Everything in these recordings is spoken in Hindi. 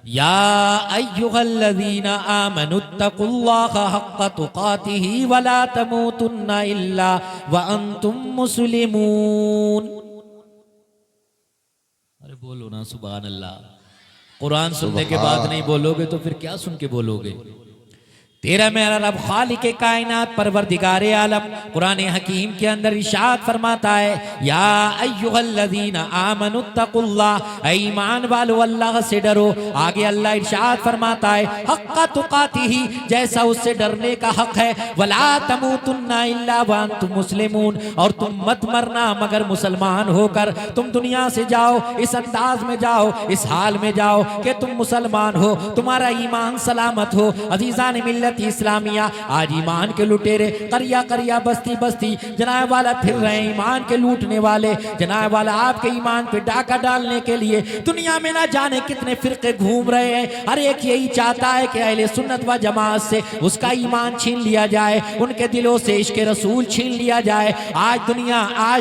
या अय्युहल्लज़ीना आमनुत्तकुल्लाहा हक्का तुकातिही वला तमूतुन्ना इल्ला व अंतुम मुस्लिमून। अरे बोलो ना सुभान अल्लाह। कुरान सुनने के बाद नहीं बोलोगे तो फिर क्या सुन के बोलोगे। तेरा मेरा रब खालिक कायनात परवरदिगारे आलम कुरान हकीम के अंदर इरशाद फरमाता है, या अय्युहल्लज़ीना आमनुत्तकुल्लाह, ऐ ईमान वालो अल्लाह से डरो। आगे अल्लाह इरशाद फरमाता है, हक्का तुकातिही, जैसा उससे डरने का हक है, वला तमूतुन्ना इल्ला व अंतुम मुस्लिमून, और तुम मत मरना मगर मुसलमान होकर। तुम दुनिया से जाओ, इस अंदाज में जाओ, इस हाल में जाओ कि तुम मुसलमान हो, तुम्हारा ईमान सलामत हो। अजीज़ान मिल्लत इस्लामिया, आज ईमान के लुटेरे करिया करिया बस्ती बस्ती जनाब वाला फिर रहे हैं। ईमान के लूटने वाले जनाब वाला आपके ईमान पे डाका डालने के लिए दुनिया में ना जाने कितने फिरके घूम रहे हैं। हर एक यही चाहता है कि अहले सुन्नत व जमात से उसका ईमान छीन लिया जाए, उनके दिलों से इश्क रसूल छीन लिया जाए। आज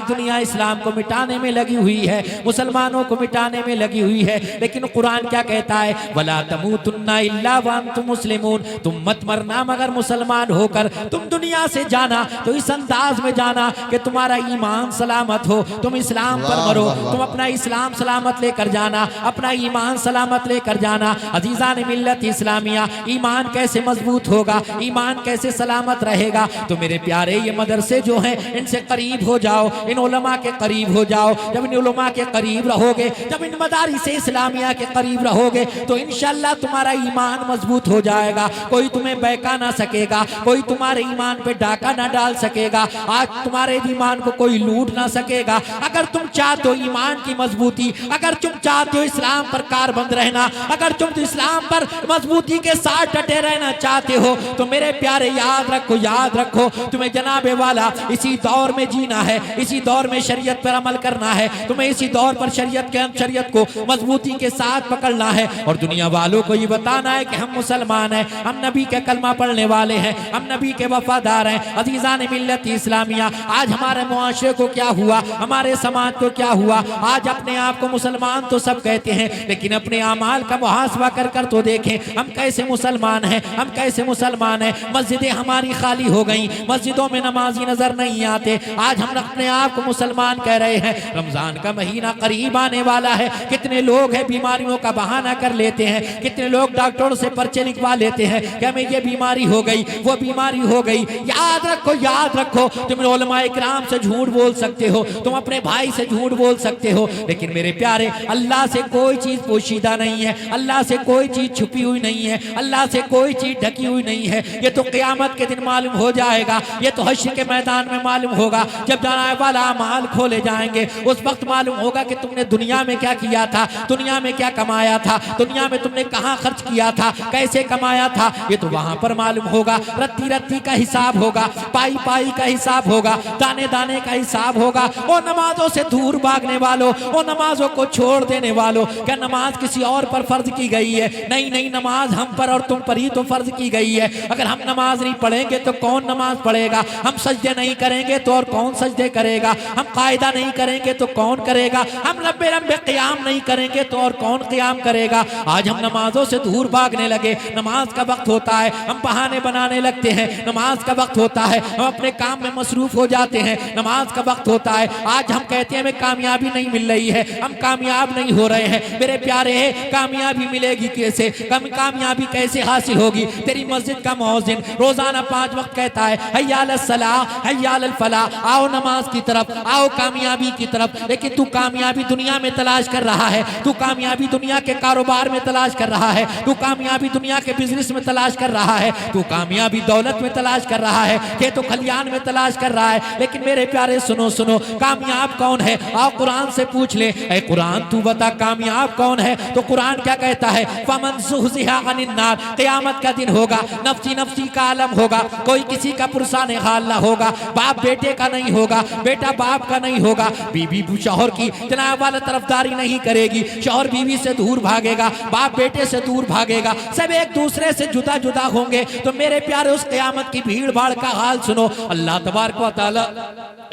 दुनिया इस्लाम को मिटाने में लगी हुई है, मुसलमानों को मिटाने में लगी हुई है। लेकिन कुरान क्या कहता है, वला तमूतुन्ना इल्ला व अंतुम मुस्लिमून, तुम मत मरना मगर मुसलमान होकर। तुम दुनिया से जाना तो इस अंदाज में जाना कि तुम्हारा ईमान सलामत हो, तुम इस्लाम पर मरो, तुम अपना इस्लाम सलामत लेकर जाना, अपना ईमान सलामत लेकर जाना। अजीज़ान मिल्लत इस्लामिया, ईमान कैसे मजबूत होगा, ईमान कैसे सलामत रहेगा। तो मेरे प्यारे ये मदरसे जो हैं इनसे करीब हो जाओ, इन उलमा के करीब हो जाओ। जब इन उलमा के करीब रहोगे, जब इन मदारिस इस्लामिया के करीब रहोगे तो इंशाअल्लाह तुम्हारा ईमान मजबूत हो जाएगा। कोई तुम्हें बहका ना सकेगा, कोई तुम्हारे ईमान पे डाका ना डाल सकेगा, आज तुम्हारे ईमान को कोई लूट ना सकेगा। अगर तुम चाहते हो ईमान की मजबूती, अगर तुम चाहते हो इस्लाम पर कारबंद रहना, अगर तुम तो इस्लाम पर मजबूती के साथ डटे रहना चाहते हो तो मेरे प्यारे याद रखो तुम्हें जनाबे वाला इसी दौर में जीना है, इसी दौर में शरीयत पर अमल करना है। तुम्हें इसी दौर पर शरीयत को मजबूती के साथ पकड़ना है और दुनिया वालों को ये बताना है कि हम मुसलमान हैं, हम नबी के कलमा पढ़ने वाले हैं, हम नबी के वफादार हैं। अजीज़ान मिल्लत इस्लामिया, आज हमारे मुआशरे को क्या हुआ, हमारे समाज को क्या हुआ। आज अपने आप को मुसलमान तो सब कहते हैं, लेकिन अपने अमाल का मुहासबा कर तो देखें हम कैसे मुसलमान हैं, हम कैसे मुसलमान हैं। मस्जिदें हमारी खाली हो गई, मस्जिदों में नमाजी नजर नहीं आते। आज हम अपने आप को मुसलमान कह रहे हैं। रमजान का महीना करीब आने वाला है, कितने लोग हैं बीमारियों का बहाना कर लेते हैं, कितने लोग डॉक्टरों से पर्चे लिखवा लेते हैं कि हमें ये बीमारी हो गई, वो बीमारी हो गई। याद रखो तुम उलमाए किराम से झूठ बोल सकते हो, तुम अपने भाई से झूठ बोल सकते हो, लेकिन मेरे प्यारे अल्लाह से कोई चीज पोशीदा नहीं है, अल्लाह से कोई चीज छुपी हुई नहीं है, अल्लाह से कोई चीज ढकी हुई नहीं है। ये तो क़यामत के दिन मालूम हो जाएगा, ये तो हश्र के मैदान में मालूम होगा। जब जनाब वाला अमाल खोले जाएंगे उस वक्त मालूम होगा कि तुमने दुनिया में क्या किया था, दुनिया में क्या कमाया था, दुनिया में तुमने कहाँ खर्च किया था, कैसे कमाया था। ये तो वहां पर मालूम होगा। रत्ती रत्ती का हिसाब होगा, पाई पाई का हिसाब होगा, दाने दाने का हिसाब होगा। वो नमाजों से दूर भागने वालों, वो नमाजों को छोड़ देने वालों, क्या नमाज किसी और पर फर्ज की गई है? नहीं, नमाज हम पर और तुम पर ही तो फर्ज की गई है। अगर हम नमाज नहीं पढ़ेंगे तो कौन नमाज पढ़ेगा? हम सजदे नहीं करेंगे तो और कौन सजदे करेगा? हम कायदा नहीं करेंगे तो कौन करेगा? हम लंबे लंबे क़याम नहीं करेंगे तो और कौन क़याम करेगा? आज हम नमाजों से दूर भागने लगे। नमाज का वक्त होता है हम बहाने बनाने लगते हैं, नमाज का वक्त होता है हम अपने काम में मसरूफ हो जाते हैं, नमाज का वक्त होता है आज हम कहते हैं हमें कामयाबी नहीं मिल रही है, हम कामयाब नहीं हो रहे हैं। मेरे प्यारे कामयाबी मिलेगी कैसे, कामयाबी कैसे हासिल होगी? तेरी मस्जिद का मुअज्जिन रोजाना 5 वक्त कहता है हय्या अलस सलाह हय्या अलल फलाह, आओ नमाज की तरफ, आओ कामयाबी की तरफ। लेकिन तू कामयाबी दुनिया में तलाश कर रहा है, तू कामयाबी दुनिया के कारोबार में तलाश कर रहा है, तू कामयाबी दुनिया के बिजनेस में तलाश कर रहा है, तू कामयाबी दौलत में तलाश कर रहा है, ये तो खलियान में तलाश कर रहा है। लेकिन मेरे प्यारे सुनो कामयाब कौन है? आओ कुरान से पूछ ले, ऐ कुरान तू बता कामयाब कौन है? तो कुरान क्या कहता है? फमन ज़ुहज़िहा अनिन नार, क़यामत का दिन होगा, नफ्सी नफ्सी का आलम होगा, कोई किसी का पुरसाने हाल ना होगा, बाप बेटे का नहीं होगा, बेटा बाप का नहीं होगा, बीवी शौहर की जनाब वाला तरफदारी नहीं करेगी, शौहर बीवी से दूर भागेगा, बाप बेटे से दूर भागेगा, सब एक दूसरे से जुदा जुदा होंगे। तो मेरे प्यारे उस क़यामत की भीड़ भाड़ का हाल सुनो। अल्लाह तबारक व तआला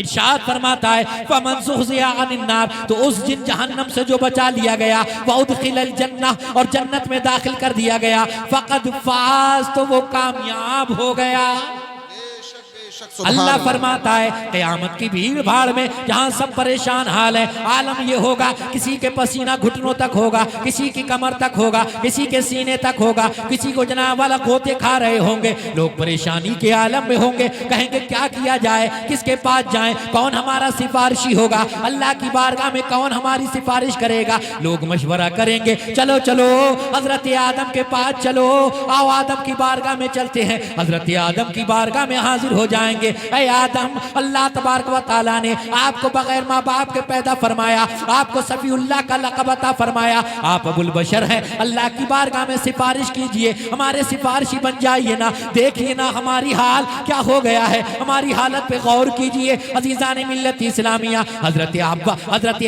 इरशाद फरमाता है फमन ज़ुहज़िया अनिन नार, तो उस जिन जहन्नम से जो बचा लिया गया, व उदखिलल जन्नह, और जन्नत में दाखिल कर दिया गया, फ़क़द फ़ाज़, तो वो कामयाब हो गया। अल्लाह फरमाता है क़यामत की भीड़ भाड़ में जहाँ सब परेशान हाल है, आलम ये होगा किसी के पसीना घुटनों तक होगा, किसी की कमर तक होगा, किसी के सीने तक होगा, किसी को जनाब वाला गोते खा रहे होंगे। लोग परेशानी के आलम में होंगे, कहेंगे क्या किया जाए, किसके पास जाएं, कौन हमारा सिफारिशी होगा, अल्लाह की बारगाह में कौन हमारी सिफारिश करेगा। लोग मशवरा करेंगे, चलो चलो हजरत आदम के पास चलो, आओ आदम की बारगाह में चलते हैं। हजरत आदम की बारगाह में हाजिर हो जाएंगे। ऐ आदम, अल्लाह तबारक व तआला ने आपको बगैर माँ बाप के पैदा फरमाया, आपको सफीउल्लाह का लक़ब अता फरमाया, आप अबुल बशर हैं। अल्लाह की बारगाह में सिफारिश कीजिए, हमारे सिफारिशी बन जाइए ना। देखिए ना हमारी हाल क्या हो गया है, हमारी हालत पे गौर कीजिए। अजीज़ान मिल्लत इस्लामिया, हजरत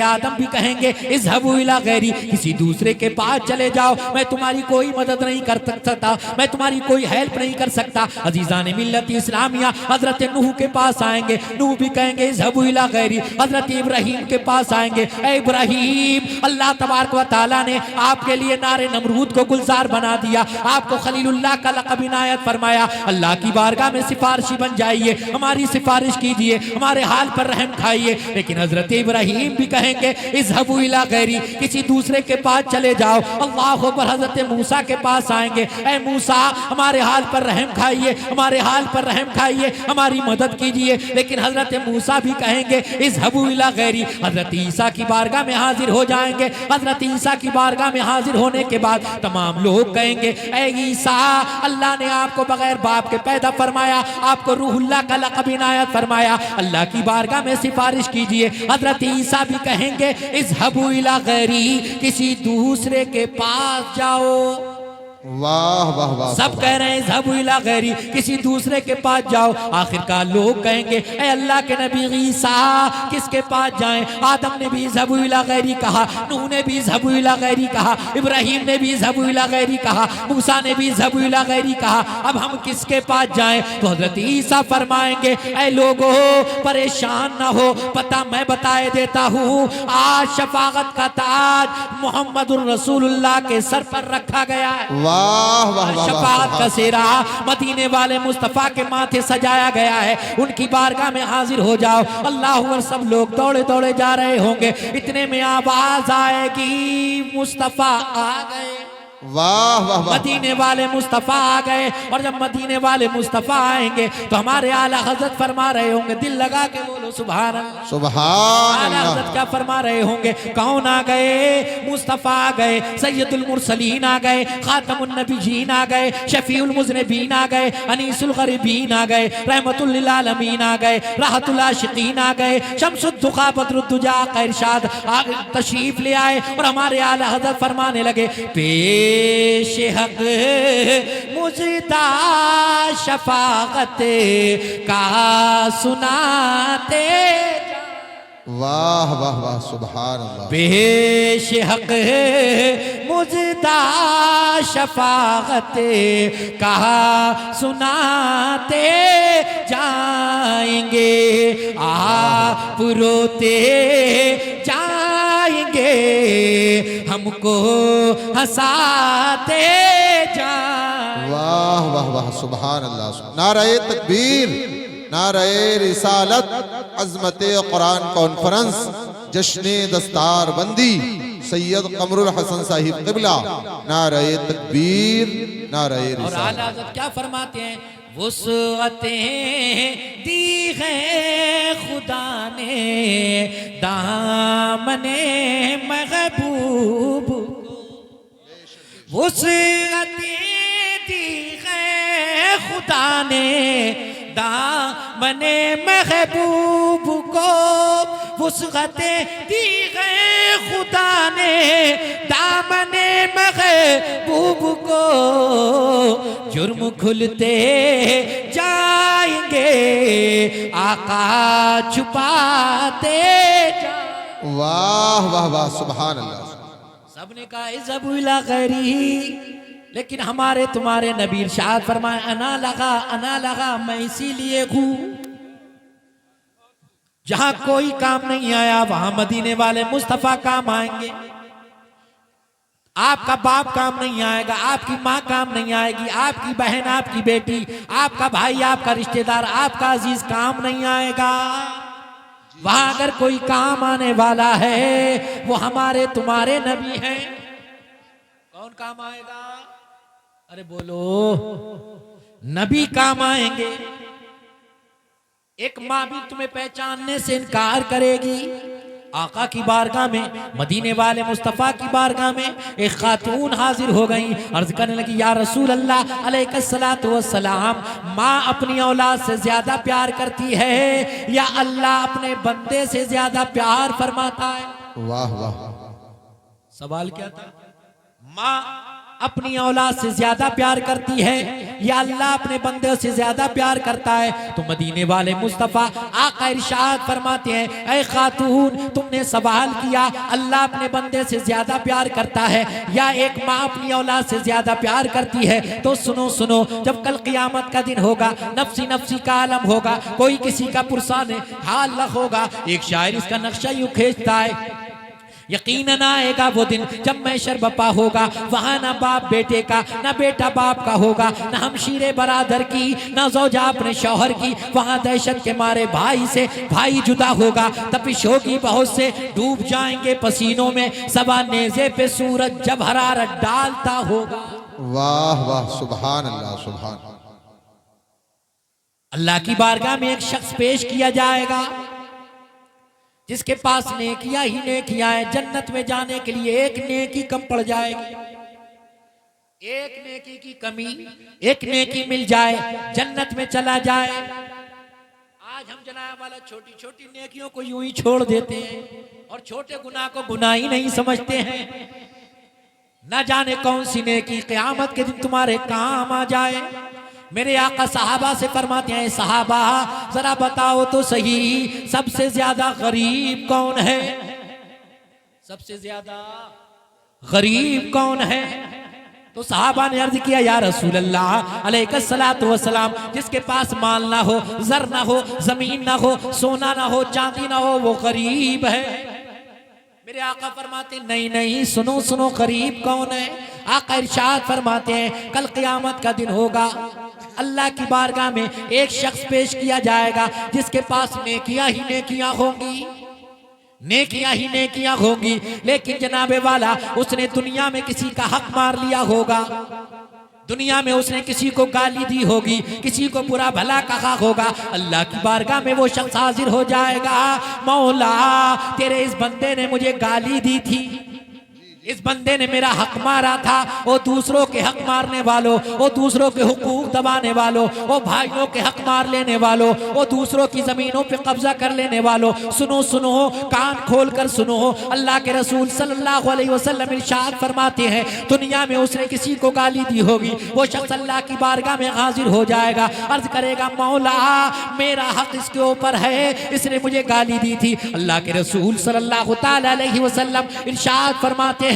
आदम भी कहेंगे इज़हबू इला गैरी, किसी दूसरे के पास चले जाओ, मैं तुम्हारी कोई मदद नहीं कर सकता, मैं तुम्हारी कोई हेल्प नहीं कर सकता। अजीज़ान मिल्लत इस्लामिया, हजरत नूह के पास आएंगे, नूह भी कहेंगे इज़हबू इला गैरी। हजरत इब्राहीम के पास आएंगे, ऐ इब्राहीम, अल्लाह तबारक व तआला ने आपके लिए नारे नमरूद को गुलजार बना दिया, आपको खलीलुल्लाह का लक़ब इनायत फरमाया। अल्लाह की बारगाह में सिफारिशी बन जाइए, हमारी सिफारिश कीजिए, हमारे हाल पर रहम खाइए। लेकिन हजरत इब्राहीम भी कहेंगे इज़हबू इला गैरी, किसी दूसरे के पास चले जाओ। अल्लाह अकबर, हजरत मूसा के पास आएंगे, ऐ मूसा, हमारे हाल पर रहम खाइए, हमारे हाल पर रहम खाइए, हमारी मदद कीजिए। लेकिन हजरत मूसा भी कहेंगे इज़हबू इला गैरी। हजरत ईसा की बारगाह में हाजिर हो जाएंगे। हजरत ईसा की बारगाह में हाजिर होने के बाद तमाम लोग कहेंगे ऐ ईसा, अल्लाह ने आपको बगैर बाप के पैदा फरमाया, आपको रूहुल्लाह का लक़ब इनायत फरमाया, अल्लाह की बारगाह में सिफारिश कीजिए। हजरत ईसा भी कहेंगे इज़हबू इला गैरी, किसी दूसरे के पास जाओ। वाह वाह वाह, सब कह रहे हैं इज़हबू इला गैरी, किसी दूसरे के पास जाओ। आखिरकार लोग कहेंगे ऐ अल्लाह के नबी ईसा, किसके पास जाएं। आदम ने भी इज़हबू इला गैरी कहा, नूह ने भी इज़हबू इला गैरी कहा, इब्राहीम ने भी इज़हबू इला गैरी कहा, मूसा ने भी इज़हबू इला गैरी कहा। अब हम किसके पास जाएं। तो हजरत ईसा फरमाएंगे ऐ लोगो, परेशान ना हो, पता मैं बताए देता हूँ। आज शफाअत का ताज मोहम्मदुर रसूलुल्लाह के सर पर रखा गया है। वाह वाह वाह, शफाअत का सेहरा मदीने वाले मुस्तफा के माथे सजाया गया है। उनकी बारगाह में हाजिर हो जाओ। अल्लाह अकबर, सब लोग दौड़े दौड़े जा रहे होंगे, इतने में आवाज आएगी मुस्तफा आ गए। वाह वाह वाह, मदीने वाले मुस्तफ़ा आ गए। और जब मदीने वाले मुस्तफ़ा आएंगे तो हमारे आला हजरत फरमा रहे होंगे, दिल लगा के बोलो सुभान अल्लाह। सुभान आला अल्लाह। हजरत क्या फरमा रहे होंगे, कौन आ गए, मुस्तफ़ा आ गए, सैयदुल मुरसलीन आ गए, खातमुन नबीयीन आ गए, शफीउल मुज़निबीन आ गए, अनीसुल गरीबीन आ गए, रहमतुल लिल आलमीन आ गए, राहतुल आशिकीन आ गए, शम्सुद्दुखा बद्रुद्दुजा का इरशाद तशरीफ ले आए। और हमारे आला हजरत फरमाने लगे, पेश हक मुजदा शफाअत का सुनाते। वाह वाह वाह, सुभान अल्लाह। पेश हक मुजदा शफाअत कहा सुनाते जाएंगे, आप रोते जाएंगे, हमको हंसाते जाएंगे। वाह वाह वाह, सुभान अल्लाह। नारे तकबीर, नारे रिसालत, अज़मत कुरान कॉन्फ्रेंस, जश्न दस्तार बंदी सैयद कमरुल हसन साहिब क़िबला, नारे तकबीर, नारे और रिसालत। आला हज़रत क्या फरमाते हैं, वुसअतें दी है खुदा ने दामने महबूब, वुसअतें दी है खुदा ने दामने महबूब को, वुसअतें दी है खुदा ने दामने महबूब को, जुर्म खुलते जाएंगे, आका छुपाते जाएंगे। वाह वाह वाह, सुभान अल्लाह। सबने कहा इज़हबू इला गैरी, लेकिन हमारे तुम्हारे नबी इरशाद फरमाए अना लगा मैं इसीलिए हूं। जहां कोई काम नहीं आया वहां मदीने वाले मुस्तफा काम आएंगे। आपका बाप काम नहीं आएगा, आपकी माँ काम नहीं आएगी, आपकी बहन, आपकी बेटी, आपका भाई, आपका रिश्तेदार, आपका अजीज काम नहीं आएगा। वहां अगर कोई काम आने वाला है वो हमारे तुम्हारे नबी हैं। कौन काम आएगा? अरे बोलो, नबी काम आएंगे। एक माँ भी तुम्हें पहचानने से इनकार करेगी। आका की बारगाह में, मदीने वाले मुस्तफ़ा की बारगाह में एक खातून हाजिर हो गई। अर्ज करने लगी, या रसूल अल्लाह अलैहिस्सलातु वस्सलाम, माँ अपनी औलाद से ज्यादा प्यार करती है या अल्लाह अपने बंदे से ज्यादा प्यार फरमाता है? वाह वाह। सवाल क्या था? माँ अपनी औलाद से ज्यादा प्यार करती है या अल्लाह अपने बंदे से ज्यादा प्यार करता है? तो मदीने वाले मुस्तफा आका इरशाद फरमाते हैं, ऐ खातून, तुमने सवाल किया अल्लाह अपने बंदे से ज्यादा प्यार करता है या एक माँ अपनी औलाद से ज्यादा प्यार करती है, तो सुनो सुनो, जब कल क़यामत का दिन होगा, नफ्सी नफ्सी का आलम होगा, कोई किसी का पुरसान हाल होगा। एक शायर इसका नक्शा यूं खींचता है, यकीनन आएगा वो दिन जब महशर बपा होगा, वहाँ ना बाप बेटे का, ना बेटा बाप का होगा, ना हमशीरे बरादर की, ना ज़ौजा अपने शौहर की। वहाँ दहशत के मारे भाई से भाई जुदा होगा, तपिश होगी बहुत से, डूब जाएंगे पसीनों में, सबा नेज़े पे सूरज जब हरारत डालता होगा। वाह वाह, सुभान अल्लाह सुभान। अल्लाह की बारगाह में एक शख्स पेश किया जाएगा जिसके पास नेकियां ही नेकियां है। जन्नत में जाने के लिए एक नेकी कम पड़ जाएगी, एक नेकी की कमी, एक नेकी मिल जाए, जन्नत में चला जाए। आज हम जनाब वाला छोटी छोटी नेकियों को यूं ही छोड़ देते हैं और छोटे गुनाह को गुनाह ही नहीं समझते हैं। ना जाने कौन सी नेकी क़यामत के दिन तुम्हारे काम आ जाए। मेरे आका सहाबा से फरमाते हैं, सहाबा जरा बताओ तो सही, सबसे ज्यादा गरीब कौन है? सबसे ज्यादा गरीब कौन है? तो सहाबा ने अर्ज किया, या रसूल अल्लाह अलैहिस्सलातु वस्सलाम, जिसके पास माल ना हो, जर ना हो, जमीन ना हो, सोना ना हो, चांदी ना हो, वो गरीब है। मेरे आका फरमाते, नहीं नहीं, सुनो सुनो, गरीब कौन है? आका इरशाद फरमाते हैं, कल क़यामत का दिन होगा, अल्लाह की बारगाह में एक शख्स पेश किया जाएगा जिसके पास नेकियां ही नेकियां होंगी, नेकियां ही नेकियां होंगी, लेकिन जनाबे वाला उसने दुनिया में किसी का हक मार लिया होगा, दुनिया में उसने किसी को गाली दी होगी, किसी को बुरा भला कहा होगा। अल्लाह की बारगाह में वो शख्स हाजिर हो जाएगा, मौला तेरे इस बंदे ने मुझे गाली दी थी, इस बंदे ने मेरा हक मारा था। वो दूसरों के हक मारने वालों, वो दूसरों के हुकूक दबाने वालों, वो भाइयों के हक मार लेने वालों, वो दूसरों की जमीनों पे कब्जा कर लेने वालों, सुनो सुनो, कान खोल कर सुनो। अल्लाह के रसूल सल्लल्लाहु अलैहि वसल्लम इरशाद फरमाते हैं, दुनिया में उसने किसी को गाली दी होगी, वो शख्स अल्लाह की बारगाह में हाजिर हो जाएगा, अर्ज करेगा, मौला मेरा हक इसके ऊपर है, इसने मुझे गाली दी थी। अल्लाह के रसूल सल्लल्लाहु तआला अलैहि वसल्लम इरशाद फरमाते हैं,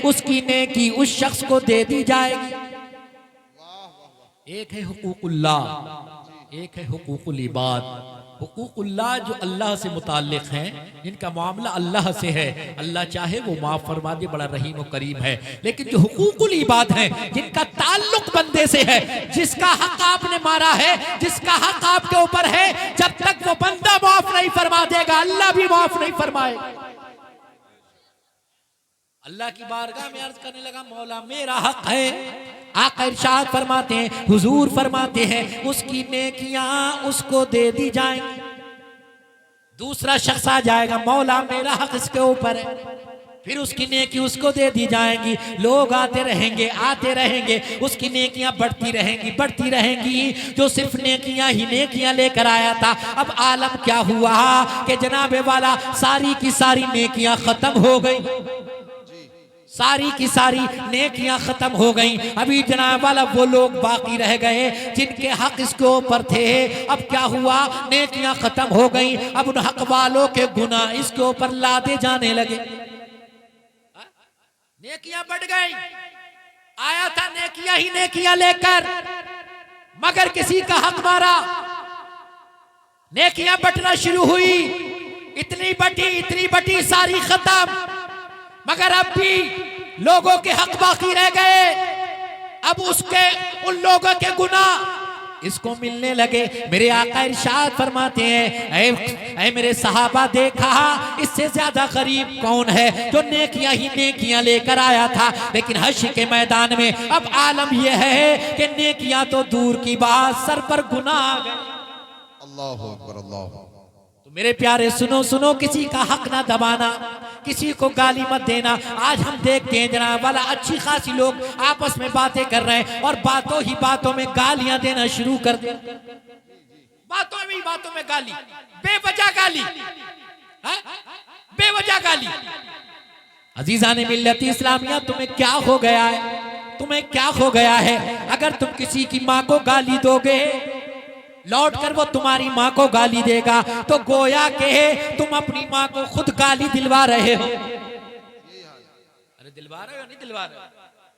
उसकी नेकी उस शख्स को दे दी जाएगी। एक है हुकूकुल्लाह, एक है हुकूकुल इबाद। हुकूकुल्लाह जो अल्लाह से मुताल्लिक हैं, जिनका मामला अल्लाह से है, अल्लाह चाहे वो माफ फरमा दे, बड़ा रहीम और करीम है। लेकिन जो हुकूकुल इबाद हैं, जिनका ताल्लुक बंदे से है, जिसका हक आपने मारा है, जिसका हक आपके ऊपर है, जब तक वो बंदा माफ नहीं फरमा देगा, अल्लाह भी माफ नहीं फरमाएगा। अल्लाह की बारगाह में अर्ज करने लगा, मौला मेरा हक है। आका इरशाद फरमाते हैं, हुजूर फरमाते हैं, उसकी नेकियां उसको दे दी जाएंगी। दूसरा शख्स आ जाएगा, मौला मेरा हक इसके ऊपर है, फिर उसकी नेकी उसको दे दी जाएंगी। लोग आते रहेंगे, आते रहेंगे, उसकी नेकियां बढ़ती रहेंगी, बढ़ती रहेंगी। जो सिर्फ नेकियां ही नेकियां लेकर आया था, अब आलम क्या हुआ कि जनाबे वाला सारी की सारी नेकियां खत्म हो गई, सारी की सारी नेकियां खत्म हो गई। अभी जनाब वाला वो लोग बाकी रह गए जिनके हक इसके ऊपर थे। अब क्या हुआ, नेकियां खत्म हो गई, अब उन हक वालों के गुनाह इसके ऊपर लादे जाने लगे। नेकियां बढ़ गई, आया था नेकियां ही नेकियां लेकर, मगर किसी का हक मारा, नेकियां बंटना शुरू हुई, इतनी बटी सारी खत्म, मगर अब भी लोगों के हक बाकी रह गए। अब उसके उन लोगों के गुनाह इसको मिलने लगे। मेरे आका इरशाद फरमाते हैं, ऐ मेरे सहाबा, देखा इससे ज्यादा गरीब कौन है जो नेकियां ही नेकियां लेकर आया था, लेकिन हश्र के मैदान में अब आलम यह है कि नेकियां तो दूर की बात, सर पर गुनाह आ गए। अल्लाहु अकबर, अल्लाह। तो मेरे प्यारे सुनो सुनो, किसी का हक ना दबाना, किसी को गाली मत देना। आज हम देखते हैं जनाब वाला अच्छी खासी लोग आपस में बातें कर रहे हैं और बातों ही बातों में गालियां देना शुरू कर दे। बातों में गाली, बेवजह गाली, बेवजह गाली। अजीजान मिल्लत इस्लामिया, तुम्हें क्या हो गया है? तुम्हें क्या हो गया है? अगर तुम किसी की माँ को गाली दोगे, लौट कर वो तुम्हारी माँ को गाली देगा, तो गोया के तुम अपनी माँ को खुद गाली दिलवा रहे हो। अरे दिलवा रहे हो नहीं दिलवा रहे हो?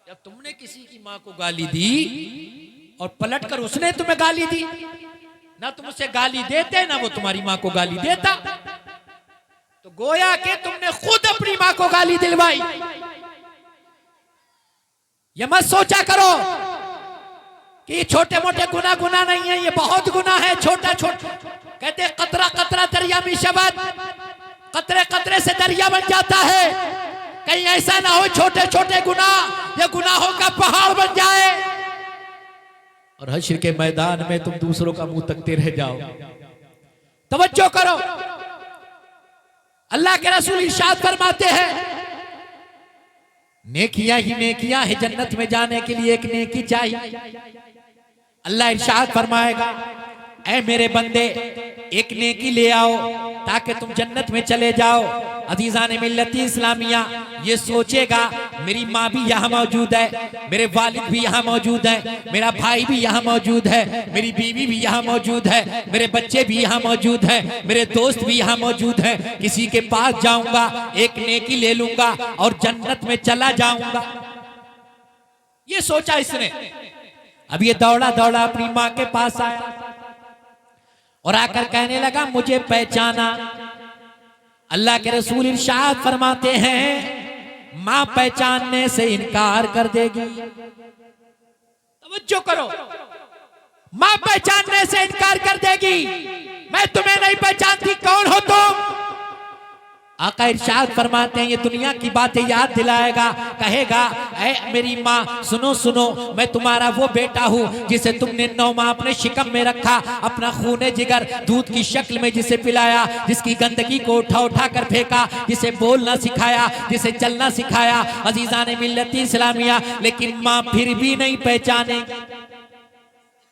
जब तुमने किसी की माँ को गाली दी और पलट कर उसने तुम्हें गाली दी, ना तुम उसे गाली देते ना वो तुम्हारी माँ को गाली देता, तो गोया के तुमने खुद अपनी माँ को गाली दिलवाई। ये मत सोचा करो कि छोटे मोटे गुना नहीं है, ये बहुत गुना है। छोटा कहते कतरा कतरा दरिया में शबद, कतरे कतरे से दरिया बन जाता है। कहीं ऐसा ना हो छोटे छोटे गुनाह ये गुनाहों का पहाड़ बन जाए और हश्र के मैदान में तुम दूसरों का मुंह तकते रह जाओ। तवज्जो करो, अल्लाह के रसूल इरशाद फरमाते हैं, नेकियां ही नेकियां है, जन्नत में जाने के लिए एक नेकी चाहिए। अल्लाह इरशाद फरमाएगा, ऐ मेरे बंदे, एक नेकी ले आओ ताकि तुम जन्नत में चले जाओ। अजीजान मिल्लती इस्लामिया, ये सोचेगा मेरी माँ भी यहाँ मौजूद है, मेरे वालिद भी यहाँ मौजूद है, मेरा भाई भी यहाँ मौजूद है, मेरी बीवी भी यहाँ मौजूद है, मेरे बच्चे भी यहाँ मौजूद है, मेरे दोस्त भी यहाँ मौजूद है, किसी के पास जाऊंगा, एक नेकी ले लूंगा और जन्नत में चला जाऊंगा। ये सोचा इसने। अब ये दौड़ा दौड़ा अपनी माँ के पास आया और आकर कहने लगा, मुझे पहचाना? अल्लाह के रसूल इरशाद फरमाते हैं, माँ पहचानने से इनकार कर देगी। तवज्जो करो, माँ पहचानने से इनकार कर देगी। मैं तुम्हें नहीं पहचानती, कौन हो तुम? आका इरशाद फरमाते हैं, ये दुनिया की बातें याद दिलाएगा, कहेगा, ऐ मेरी माँ सुनो सुनो, मैं तुम्हारा वो बेटा हूँ जिसे तुमने 9 माह अपने शिकम में रखा, अपना खूने जिगर दूध की शक्ल में जिसे पिलाया, जिसकी गंदगी को उठा उठा कर फेंका, जिसे बोलना सिखाया, जिसे चलना सिखाया। अजीजान मिल्लती इस्लामिया, लेकिन माँ फिर भी नहीं पहचानेगी,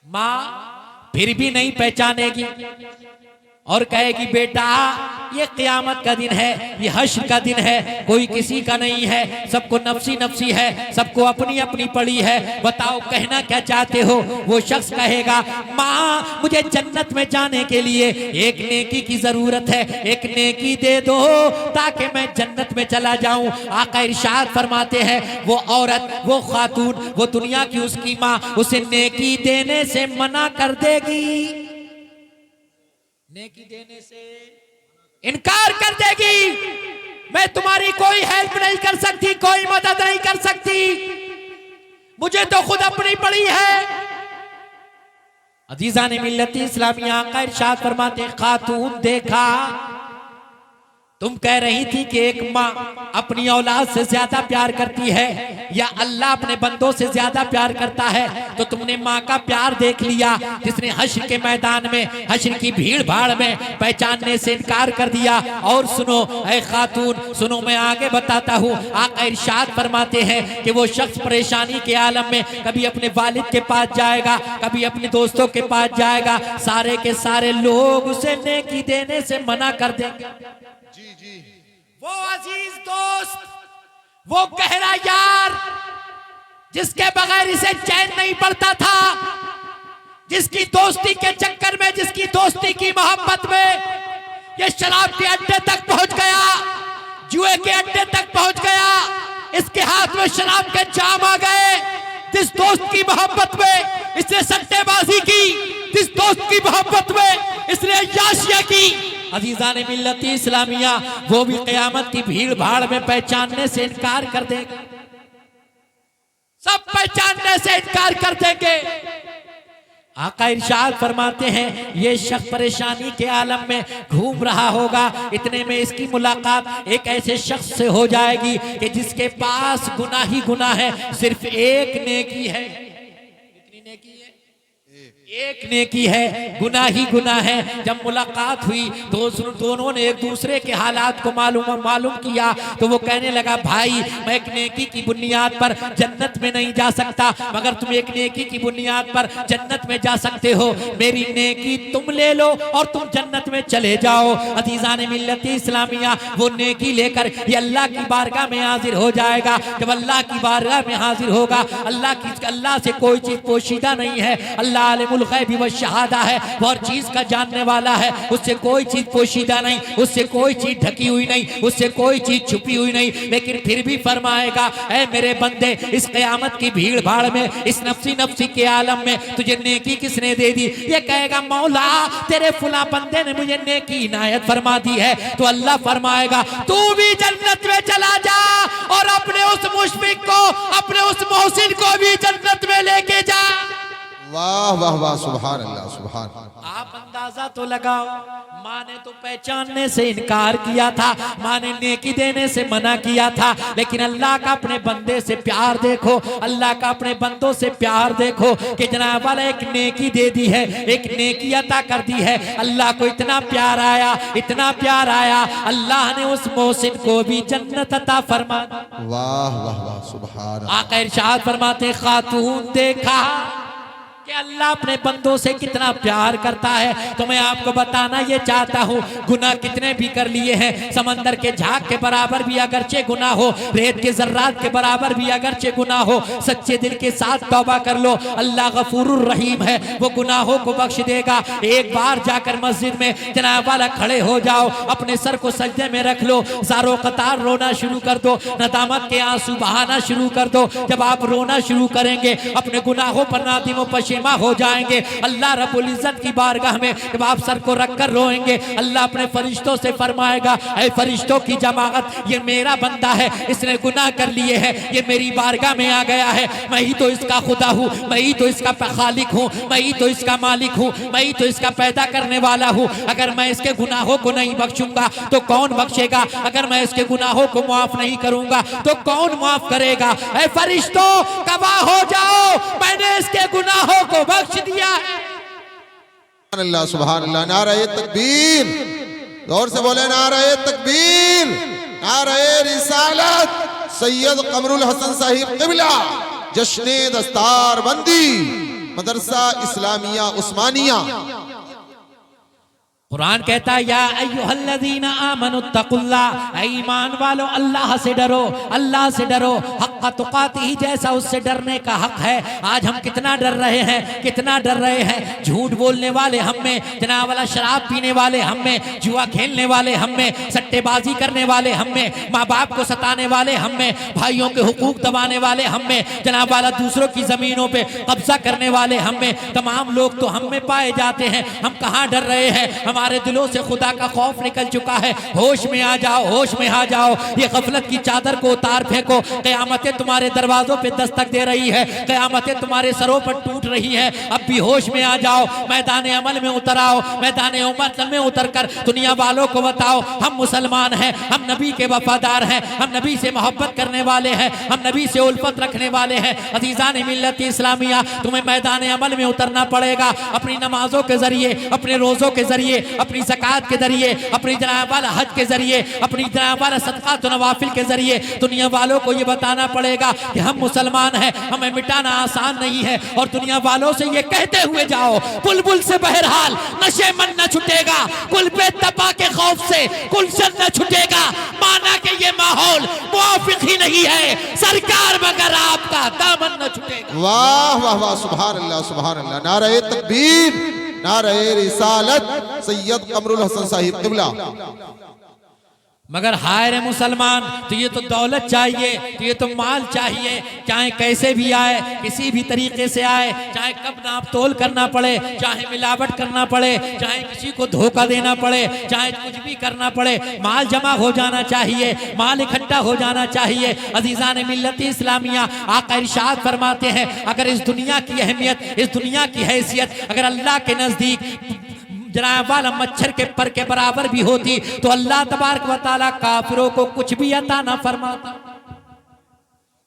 माँ फिर भी नहीं पहचानेगी और कहेगी, बेटा ये क़यामत का दिन है, ये हश्र का दिन है, कोई किसी का नहीं है, सबको नफसी नफसी है, सबको अपनी अपनी पड़ी है, बताओ कहना क्या चाहते हो? वो शख्स कहेगा, माँ मुझे जन्नत में जाने के लिए एक नेकी की जरूरत है, एक नेकी दे दो ताकि मैं जन्नत में चला जाऊं। आका इरशाद फरमाते हैं, वो औरत, वो खातून, वो दुनिया की उसकी माँ उसे नेकी देने से मना कर देगी, नेकी देने से इनकार कर देगी। मैं तुम्हारी कोई हेल्प नहीं कर सकती, कोई मदद नहीं कर सकती, मुझे तो खुद अपनी पड़ी है। अजीजान मिल्लती इस्लामिया, आका इरशाद फरमाते, खातून देखा, तुम कह रही थी कि एक माँ अपनी औलाद से ज्यादा प्यार करती है या अल्लाह अपने बंदों से ज्यादा प्यार करता है, तो तुमने माँ का प्यार देख लिया जिसने हश्र के मैदान में, हश्र की भीड़ भाड़ में पहचानने से इनकार कर दिया। और सुनो ऐ खातून सुनो, मैं आगे बताता हूँ। आका इरशाद फरमाते हैं कि वो शख्स परेशानी के आलम में कभी अपने वालिद के पास जाएगा, कभी अपने दोस्तों के पास जाएगा, सारे के सारे लोग उसे नेकी देने से मना कर देंगे। वो अजीज दोस्त, वो गहरा यार जिसके बगैर इसे चैन नहीं पड़ता था, जिसकी दोस्ती के चक्कर में, जिसकी दोस्ती की मोहब्बत में ये शराब के अड्डे तक पहुंच गया, जुए के अड्डे तक पहुंच गया, इसके हाथ में शराब के जाम आ गए, जिस दोस्त की मोहब्बत में इसने सट्टेबाजी की, जिस दोस्त की मोहब्बत में इसने अय्याशियां की, अजीजान मिल्लत इस्लामिया वो भी क़यामत की भीड़ भाड़ में पहचानने से इनकार कर देगा। सब पहचानने से इनकार कर देंगे। आका इरशाद फरमाते हैं ये शख्स परेशानी के आलम में घूम रहा होगा, इतने में इसकी मुलाकात एक ऐसे शख्स से हो जाएगी कि जिसके पास गुनाह ही गुनाह है, सिर्फ एक नेकी है। कितनी नेकी है? एक नेकी है, गुनाह ही गुनाह है। जब मुलाकात हुई दोनों ने एक दूसरे के हालात को मालूम किया तो वो कहने लगा, भाई मैं एक नेकी की बुनियाद पर जन्नत में नहीं जा सकता, मगर तुम एक नेकी की बुनियाद पर जन्नत में जा सकते हो। मेरी नेकी तुम ले लो और तुम जन्नत में चले जाओ। अजीजान मिल्लत इस्लामिया वो नेकी लेकर ये अल्लाह की बारगाह में हाजिर हो जाएगा। जब अल्लाह की बारगाह में हाजिर होगा, अल्लाह से कोई चीज पोशीदा नहीं है। अल्लाह आलिमुल गैब व शहादा है, वो हर चीज का जानने वाला है। उससे कोई चीज पोशीदा नहीं, उससे कोई चीज ढकी हुई नहीं, उससे कोई चीज छुपी हुई नहीं। लेकिन फिर भी फरमाएगा, ऐ मेरे बंदे, इस क़यामत की भीड़ भाड़ में, इस नफ्सी के आलम में तुझे नेकी किसने दे दी? ये कहेगा, मौला तेरे फुला बंदे ने मुझे नेकी इनायत फरमा दी है। तो अल्लाह फरमाएगा, तू भी जन्नत में चला जा और अपने उस मुशफिक को, अपने उस मोहसिन को भी जन्नत में लेके जा। वाह वाह वाह, सुभान अल्लाह, सुभान। आप अंदाजा तो लगाओ, माँ ने तो पहचानने से इनकार किया था, माँ ने नेकी देने से मना किया था, लेकिन अल्लाह का अपने बंदे से प्यार देखो, अल्लाह का अपने बंदों से प्यार देखो कि जनाब वाला एक नेकी दे दी है, एक नेकी अता कर दी है। अल्लाह को इतना प्यार आया, इतना प्यार आया, अल्लाह ने उस मोहसिन को भी जन्नत अता फरमा। वाह वाह वाह, सुभान। आका इरशाद फरमाते, खातून देखा कि अल्लाह अपने बंदों से कितना प्यार करता है। तो मैं आपको बताना ये चाहता हूँ, गुनाह कितने भी कर लिए हैं, समंदर के झाग के बराबर भी अगरचे गुनाह हो, रेत के जर्रात के बराबर भी अगरचे गुनाह हो, सच्चे दिल के साथ तौबा कर लो। अल्लाह गफूरुर रहीम है, वो गुनाहों को बख्श देगा। एक बार जाकर मस्जिद में जनाब वाला खड़े हो जाओ, अपने सर को सजदे में रख लो, ज़ारो कतार रोना शुरू कर दो, नदामत के आंसू बहाना शुरू कर दो। जब आप रोना शुरू करेंगे, अपने गुनाहों पर नादिम पशेमा हो जाएंगे। अल्लाह रब्बुल इज्जत की बारगाह में जब आप सर को रखकर रोएंगे, अल्लाह अपने फरिश्तों से फरमाएगा, ऐ फरिश्तों की जमाअत, ये मेरा बंदा है, इसने गुनाह कर लिए हैं, ये मेरी बारगाह में आ गया है, मैं ही तो इसका खुदा हूँ, मैं ही तो इसका खालिक हूँ, मैं ही तो इसका मालिक हूँ, मैं ही तो इसका पैदा करने वाला हूँ। अगर मैं इसके गुनाहों को नहीं बख्शूंगा तो कौन बख्शेगा? अगर मैं इसके गुनाहों को माफ नहीं करूंगा तो कौन माफ करेगा? ऐ फरिश्तों गवाह हो जाओ, मैंने इसके गुनाहों को बख्श दिया है। सुभान अल्लाह, सुभान अल्लाह। नारे तकबीर, जोर से बोले नारे तकबीर, नारे रिसालत। सैयद कमरुल हसन साहिब क़िबला, जश्ने दस्तार बंदी, मदरसा इस्लामिया उस्मानिया। कुरान कहता है, या अय्युहल्लज़ीना आमनुत्तकुल्लाह, ईमान वालो अल्लाह से डरो, अल्लाह से डरो, हक़्क़ तुक़ातिही, जैसा उससे डरने का हक है। आज हम कितना डर रहे हैं, कितना डर रहे हैं। झूठ बोलने वाले हम में, जनाब वाला शराब पीने वाले हम में, जुआ खेलने वाले हम में, सट्टेबाजी करने वाले हम में, माँ बाप को सताने वाले हम में, भाइयों के हुकूक दबाने वाले हम में, जनाब वाला दूसरों की ज़मीनों पर कब्जा करने वाले हम में, तमाम लोग तो हम में पाए जाते हैं। हम कहाँ डर रहे हैं? हमारे दिलों से खुदा का खौफ निकल चुका है। होश में आ जाओ, होश में आ जाओ। ये गफलत की चादर को उतार फेंको। क़यामतें तुम्हारे दरवाजों पे दस्तक दे रही है, क़यामतें तुम्हारे सरों पर टूट रही है। अब भी होश में आ जाओ, मैदान अमल में उतर आओ, मैदान अमल में उतर कर दुनिया वालों को बताओ, हम मुसलमान हैं, हम नबी के वफादार हैं, हम नबी से मोहब्बत करने वाले हैं, हम नबी से उल्फत रखने वाले हैं। अज़ीज़ान मिल्लत इस्लामिया, तुम्हें मैदान अमल में उतरना पड़ेगा। अपनी नमाजों के जरिए, अपने रोज़ों के जरिए, अपनी ज़कात के जरिए, अपनी जनाब वाला हज के जरिए, अपनी जनाब वाला सदक़ात व नवाफिल के जरिए दुनिया वालों को ये बताना पड़ेगा कि हम मुसलमान हैं, हमें मिटाना आसान नहीं है। और दुनिया वालों से ये कहते हुए जाओ, बुलबुल से बहरहाल नशे मन न छुटेगा, कुल पे तपा के खौफ से गुलशन न छुटेगा। माना कि ये माहौल मुआफिक ही नहीं है, सरकार मगर आपका दामन न छुटेगा। वाह वाह वाह, सुभान अल्लाह, सुभान अल्लाह। नारे तकबीर, नारे रिसालत। सैयद कमरुल हसन साहिब क़िबला। मगर हाय रे मुसलमान, तो ये तो दौलत चाहिए, तो ये तो माल चाहिए, चाहे कैसे भी आए, किसी भी तरीके से आए, चाहे कब नाप तोल करना पड़े, चाहे मिलावट करना पड़े, चाहे किसी को धोखा देना पड़े, चाहे कुछ भी करना पड़े, माल जमा हो जाना चाहिए, माल इकट्ठा हो जाना चाहिए। अजीजान मिल्लत इस्लामिया, आका इरशाद फरमाते हैं, अगर इस दुनिया की अहमियत, इस दुनिया की हैसियत अगर अल्लाह के नजदीक जनाब वाला मच्छर के पर के बराबर भी होती तो अल्लाह तबारक व तआला काफिरों को कुछ भी अता ना फरमाता,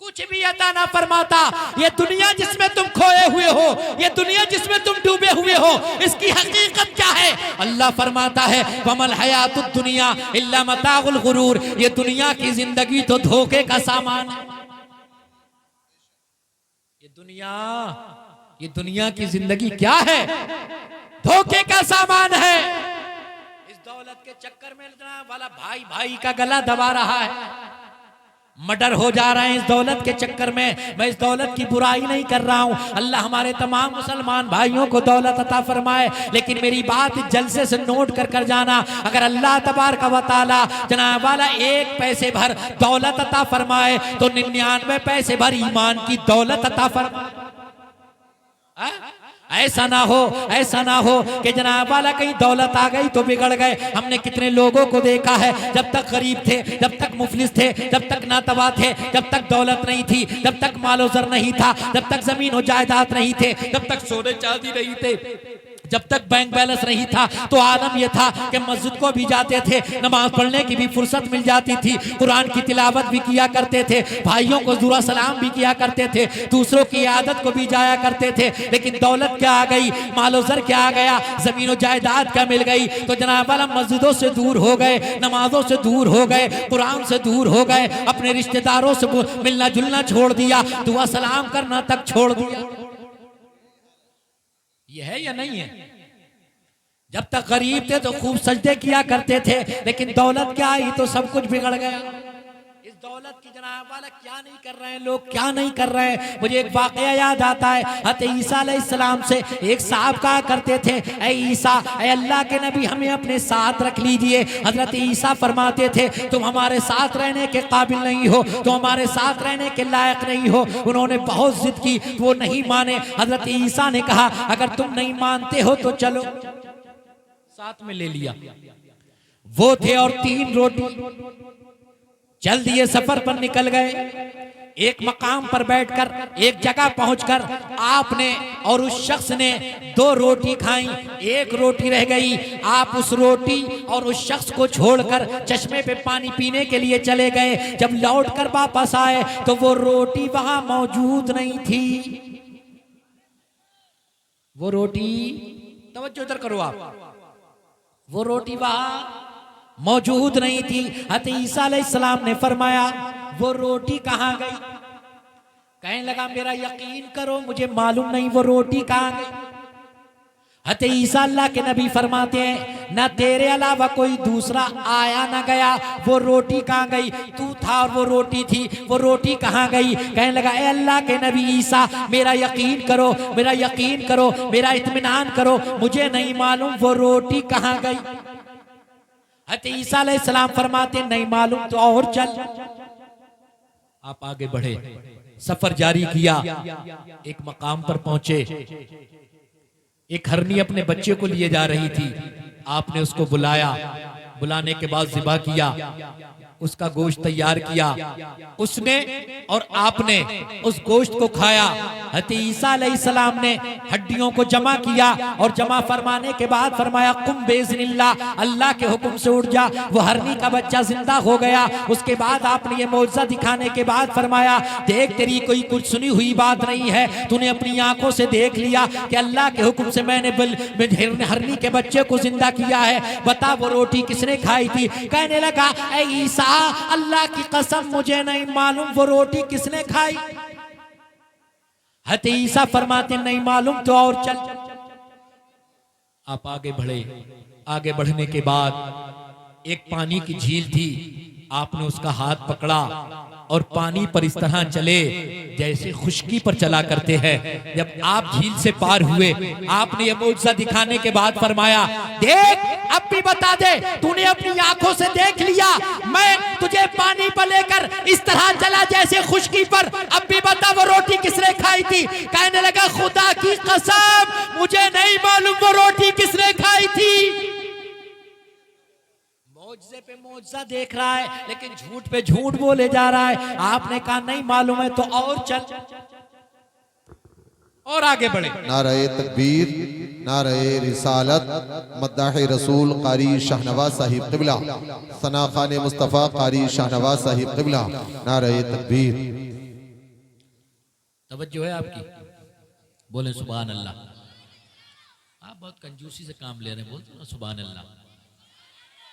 कुछ भी अता ना फरमाता। ये दुनिया जिसमें तुम खोए हुए हो, ये दुनिया जिसमें तुम डूबे हुए हो, इसकी हकीकत क्या है? अल्लाह फरमाता है वमल हयातुद दुनिया इल्ला मताउल गुरूर, ये दुनिया की जिंदगी तो धोखे का सामान है। ये दुनिया की जिंदगी क्या है? धोखे का सामान है। इस दौलत के चक्कर में वाला भाई भाई का गला दबा रहा है, मर्डर हो जा रहे हैं इस दौलत के चक्कर में। मैं इस दौलत की बुराई नहीं कर रहा हूं, अल्लाह हमारे तमाम मुसलमान भाइयों को दौलत अता फरमाए, लेकिन मेरी बात जलसे से नोट कर जाना, अगर अल्लाह तबारक व तआला जनाब वाला एक पैसे भर दौलत अता फरमाए तो 99 पैसे भर ईमान की दौलत अता फरमाए। ऐसा ना हो कि जनाब वाला कहीं दौलत आ गई तो बिगड़ गए। हमने कितने लोगों को देखा है, जब तक गरीब थे, जब तक मुफलिस थे, जब तक नातवा थे, जब तक दौलत नहीं थी, जब तक मालो ज़र नहीं था, जब तक जमीन और जायदाद नहीं थे, जब तक सोने चांदी नहीं थे, जब तक बैंक बैलेंस नहीं था, तो आलम यह था कि मस्जिद को भी जाते थे, नमाज पढ़ने की भी फुर्सत मिल जाती थी, कुरान की तिलावत भी किया करते थे, भाइयों को दुआ सलाम भी किया करते थे, दूसरों की आदत को भी जाया करते थे। लेकिन दौलत क्या आ गई, मालो ज़र क्या आ गया, जमीन जायदाद क्या मिल गई, तो जनाब वाला मस्जिदों से दूर हो गए, नमाजों से दूर हो गए, कुरान से दूर हो गए, अपने रिश्तेदारों से मिलना जुलना छोड़ दिया, दुआ सलाम करना तक छोड़ दिया। ये है या नहीं है? जब तक गरीब थे तो खूब सजदे किया करते थे, लेकिन दौलत क्या आई तो सब कुछ बिगड़ गया। इस दौलत की जनाब वाला क्या नहीं कर रहे हैं लोग, क्या नहीं कर रहे हैं। मुझे एक वाकया याद आता है, हज़रत ईसा अलैहिस्सलाम से एक साहब कहा करते थे, ऐ ईसा, ऐ अल्लाह के नबी, हमें अपने साथ रख लीजिए। हजरत ईसा फरमाते थे तुम हमारे साथ रहने के काबिल नहीं हो, तुम हमारे साथ रहने के लायक नहीं हो। उन्होंने बहुत जिद की, वो नहीं माने। हजरत ईसा ने कहा अगर तुम नहीं मानते हो तो चलो, साथ में ले लिया। वो थे और 3 रोटी, चल दिए, सफर पर निकल गए। एक मकाम पर बैठकर, एक जगह पहुंचकर आपने और उस शख्स ने 2 रोटी खाई, 1 रोटी रह गई। आप उस रोटी और उस शख्स को छोड़कर चश्मे पे पानी पीने के लिए चले गए। जब लौटकर वापस आए तो वो रोटी वहां मौजूद नहीं थी। वो रोटी, तवज्जो इधर करो आप, वो रोटी वहां मौजूद नहीं थी। हज़रत ईसा अलैहिस्सलाम ने फरमाया वो रोटी कहाँ गई? कहने लगा मेरा यकीन करो मुझे मालूम नहीं वो रोटी कहाँ गई। हज़रत ईसा अल्लाह के नबी फरमाते हैं ना तेरे अलावा कोई दूसरा आया ना गया, वो रोटी कहाँ गई? तू था और वो रोटी थी, वो रोटी कहाँ गई? कहने लगा ए अल्लाह के नबी ईसा, मेरा यकीन करो, मेरा यकीन करो, मेरा इत्मीनान करो, मुझे नहीं मालूम वो रोटी कहाँ गई। हज़रत ईसा अलैहिस्सलाम फरमाते नहीं मालूम तो और चल। आप आगे बढ़े, सफर जारी किया, एक मकाम पर पहुंचे। एक हरनी अपने बच्चे को लिए जा रही थी, आपने उसको बुलाया, बुलाने के बाद ज़िबा किया, उसका गोश्त तैयार किया, उसने और आपने उस गोश्त को खाया। हज़रत ईसा अलैहिस्सलाम ने हड्डियों को जमा किया और जमा फरमाने के बाद फरमाया कुम बेज़निल्लाह, अल्लाह के हुक्म से उठ जा। वो हरनी का बच्चा जिंदा हो गया। उसके बाद आपने ये मौजज़ा दिखाने के बाद फरमाया देख तेरी कोई कुछ सुनी हुई बात नहीं है, तूने अपनी आंखों से देख लिया कि अल्लाह के हुक्म से मैंने हरनी के बच्चे को जिंदा किया है, बता वो रोटी किसने खाई थी? कहने लगा ऐ ईसा, अल्लाह की कसम मुझे नहीं मालूम वो रोटी किसने खाई। हज़रत ईसा फरमाते नहीं मालूम तो और चल। आप आगे बढ़े, आगे बढ़ने के बाद एक पानी की झील थी, आपने उसका हाथ पकड़ा, और पानी पर इस तरह चले जैसे खुश्की पर चला करते हैं। जब आप झील से पार हुए, आपने ये मौजज़ा दिखाने के बाद फरमाया, देख अब भी बता दे, तूने अपनी आंखों से देख लिया, मैं तुझे पानी पर लेकर इस तरह चला जैसे खुश्की पर, अब भी बता वो रोटी किसने खाई थी? कहने लगा, खुदा की कसम मुझे नहीं मालूम वो रोटी किसने खाई थी। मौजज़े पे मौजज़ा देख रहा है, लेकिन झूठ पे झूठ बोले जा रहा है। आपने कहा नहीं मालूम है तो और चल, और आगे बढ़े। नारे तकबीर, नारे रिसालत, मद्दाह रसूल कारी शाहनवाज साहिब क़िबला, सना खान मुस्तफ़ा कारी शाहनवाज साहिब क़िबला, नारे तकबीर। तवज्जो है आपकी? बोले सुभान अल्लाह। आप बहुत कंजूसी से काम ले रहे हैं, बोलते ना सुभान अल्लाह।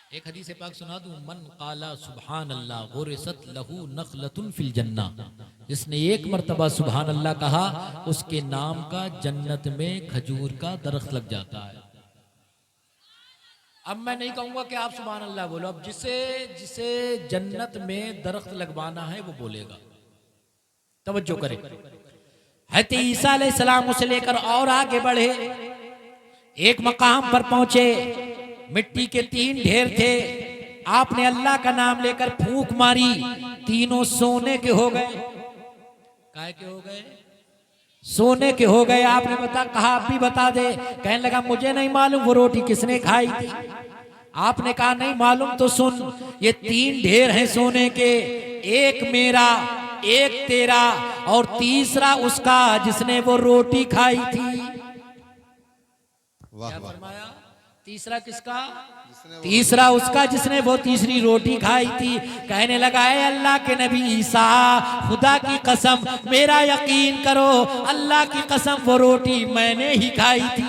एक हदीस पाक सुना दूं, मन काला सुभान अल्लाह गुरसत लहू नखलतुन फिल जन्ना, जिसने एक मर्तबा सुभान अल्लाह कहा उसके नाम का जन्नत में खजूर का दरख्त लग जाता है। अब मैं नहीं कहूंगा कि आप सुभान अल्लाह बोलो, अब जिसे जिसे जन्नत में दरख्त लगवाना है वो बोलेगा। तवज्जो करें। हज़रत ईसा अलैहिस्सलाम उसे लेकर और आगे बढ़े, एक मकाम पर पहुंचे, मिट्टी के 3 ढेर थे। आपने अल्लाह का नाम लेकर फूंक मारी, तीनों सोने के हो गए। काय के हो गए? सोने के हो गए। आपने कहा आप भी बता दे। कहने लगा मुझे नहीं मालूम वो रोटी किसने खाई थी। आपने कहा नहीं मालूम तो सुन, ये 3 ढेर हैं सोने के, एक मेरा, एक तेरा और तीसरा उसका जिसने वो रोटी खाई थी। क्या फरमाया? तीसरा किसका? तीसरा उसका जिसने वो तीसरी रोटी खाई थी। कहने लगा है अल्लाह के नबी ईसा, खुदा की कसम मेरा यकीन करो, अल्लाह की कसम वो रोटी मैंने ही खाई थी।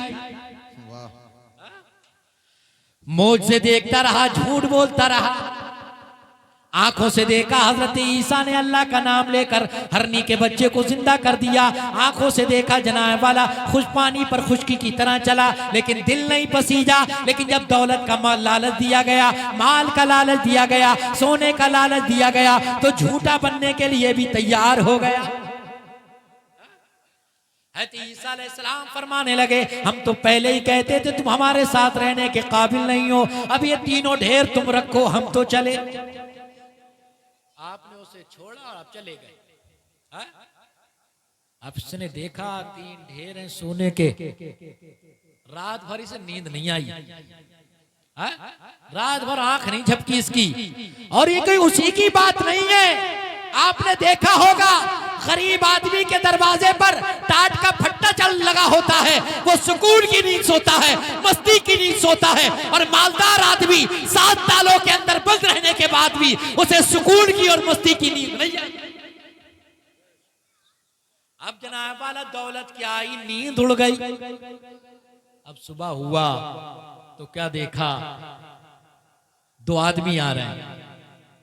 मौजज़े देखता रहा, झूठ बोलता रहा। आंखों से देखा हजरत ईसा ने अल्लाह का नाम लेकर हरनी के बच्चे को जिंदा कर दिया। आंखों से देखा जनाब वाला खुश पानी पर खुशकी की तरह चला, लेकिन दिल नहीं पसीजा। लेकिन जब दौलत का माल लालच दिया गया, माल का लालच दिया गया, सोने का लालच दिया गया, तो झूठा बनने के लिए भी तैयार हो गया। ईसा अलैहिस्सलाम फरमाने लगे, हम तो पहले ही कहते थे तुम हमारे साथ रहने के काबिल नहीं हो, अब ये तीनों ढेर तुम रखो, हम तो चले। आपने उसे छोड़ा और आप चले गए। आपने देखा 3 ढेर हैं सोने के, रात भर इसे नींद नहीं आई, रात भर आंख नहीं झपकी इसकी। और ये कोई उसी की बात नहीं है। आपने देखा होगा गरीब आदमी के दरवाजे पर टाट का फट्टा चल लगा होता है, वो सुकून की नींद सोता है, मस्ती की नींद सोता है। और मालदार आदमी 7 तालों के अंदर बंद रहने के बाद भी उसे सुकून की और मस्ती की नींद नहीं आई। अब जनाब वाला दौलत की आई, नींद उड़ गई। अब सुबह हुआ तो क्या देखा, 2 आदमी आ रहे हैं।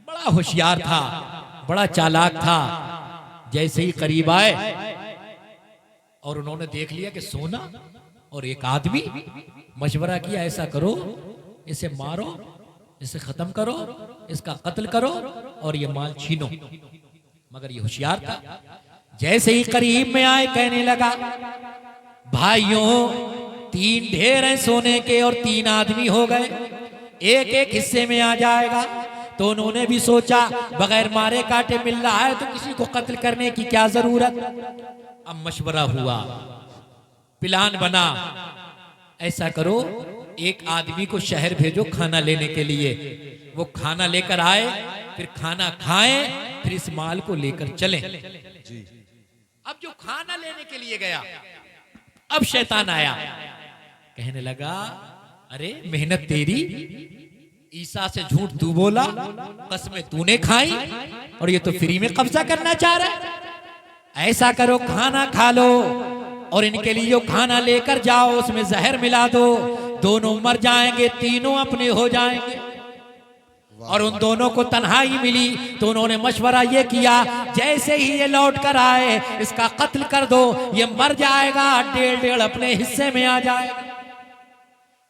बड़ा होशियार था, बड़ा चालाक था। जैसे ही करीब आए और उन्होंने देख लिया कि सोना और एक आदमी, मशवरा किया ऐसा करो, इसे मारो, इसे खत्म करो, इसका कत्ल करो और ये माल छीनो। मगर ये होशियार था। जैसे ही करीब में आए कहने लगा, भाइयों 3 ढेर हैं सोने के और 3 आदमी हो गए, एक एक हिस्से में आ जाएगा। तो उन्होंने भी सोचा बगैर मारे काटे मिल रहा है तो किसी को कत्ल करने की क्या जरूरत। अब मशवरा हुआ, प्लान बना, ऐसा करो एक आदमी को शहर भेजो खाना लेने के लिए, वो खाना लेकर आए, फिर खाना खाएं, फिर इस माल को लेकर चलें। अब जो खाना लेने के लिए गया, अब शैतान आया, कहने लगा अरे मेहनत तेरी, ईसा से झूठ तू बोला, कसमें तूने खाई और ये तो फ्री में कब्जा करना चाह रहा है। ऐसा करो खाना खा लो और इनके लिए जो खाना लेकर जाओ उसमें जहर मिला दो, दोनों मर जाएंगे, तीनों अपने हो जाएंगे। और उन दोनों को तन्हाई मिली तो उन्होंने मशवरा ये किया, जैसे ही ये लौट कर आए इसका कत्ल कर दो, ये मर जाएगा, 1.5 अपने हिस्से में आ जाएगा।